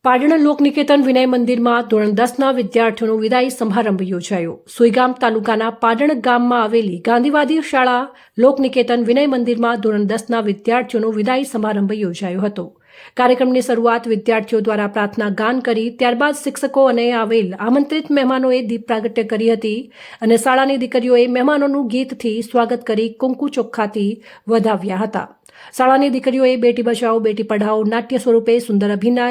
પાટણ લોકનિકેતન વિનય મંદિરમાં ધોરણ 10ના વિદ્યાર્થીઓનો વિદાય સમારંભ યોજાયો। સુઈગામ તાલુકાના પાટણ ગામમાં આવેલી ગાંધીવાદી શાળા લોકનિકેતન વિનય મંદિરમાં ધોરણ 10ના વિદ્યાર્થીઓનો વિદાય સમારંભ યોજાયો હતો। કાર્યક્રમની શરૂઆત વિદ્યાર્થીઓ દ્વારા પ્રાર્થના ગાન કરી ત્યારબાદ શિક્ષકો અને આવેલ આમંત્રિત મહેમાનોએ દીપ પ્રાગટ્ય કરી હતી અને શાળાની દીકરીઓએ મહેમાનોનું ગીતથી સ્વાગત કરી કુંકુ ચોખ્ખાથી વધાવ્યા હતા। શાળાની દીકરીઓએ બેટી બચાવો બેટી પઢાઓ નાટ્ય સ્વરૂપે સુંદર અભિનય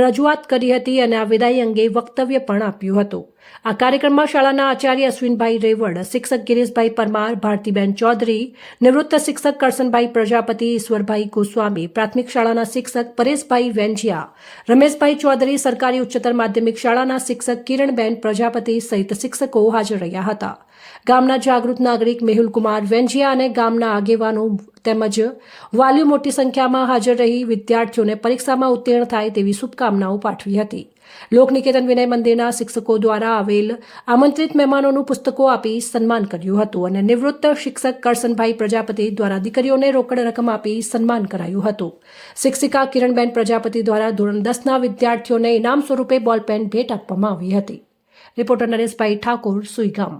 રજૂઆત કરી હતી અને આ વિદાય અંગે વક્તવ્ય પણ આપ્યું હતું। આ કાર્યક્રમમાં શાળાના આચાર્ય અશ્વિનભાઈ રેવડ, શિક્ષક ગિરીશભાઈ પરમાર, ભારતીબેન ચૌધરી, નિવૃત્ત શિક્ષક કરશનભાઈ પ્રજાપતિ, ઈશ્વરભાઈ ગોસ્વામી, પ્રાથમિક શાળાના શિક્ષક પરેશભાઈ વેંજિયા, રમેશભાઈ ચૌધરી, સરકારી ઉચ્ચતર માધ્યમિક શાળાના શિક્ષક કિરણબેન પ્રજાપતિ સહિત શિક્ષકો હાજર રહ્યા હતા। ગામના જાગૃત નાગરિક મેહુલકુમાર વેંજિયા અને ગામના આગેવાનો તેમજ વાલીઓ મોટી સંખ્યામાં હાજર રહી વિદ્યાર્થીઓને પરીક્ષામાં ઉત્તીર્ણ થાય તેવી શુભકામનાઓ પાઠવી હતી। લોકનિકેતન વિનય મંદિરના શિક્ષકો દ્વારા આવેલ આમંત્રિત મહેમાનોનું પુસ્તકો આપી સન્માન કર્યું હતું અને નિવૃત્ત શિક્ષક કરશનભાઈ પ્રજાપતિ દ્વારા દીકરીઓને રોકડ રકમ આપી સન્માન કરાયું હતું। શિક્ષિકા કિરણબેન પ્રજાપતિ દ્વારા ધોરણ 10ના વિદ્યાર્થીઓને ઇનામ સ્વરૂપે બોલપેન ભેટ આપવામાં આવી હતી। રિપોર્ટર નરેશભાઈ ઠાકોર, સુઈગામ।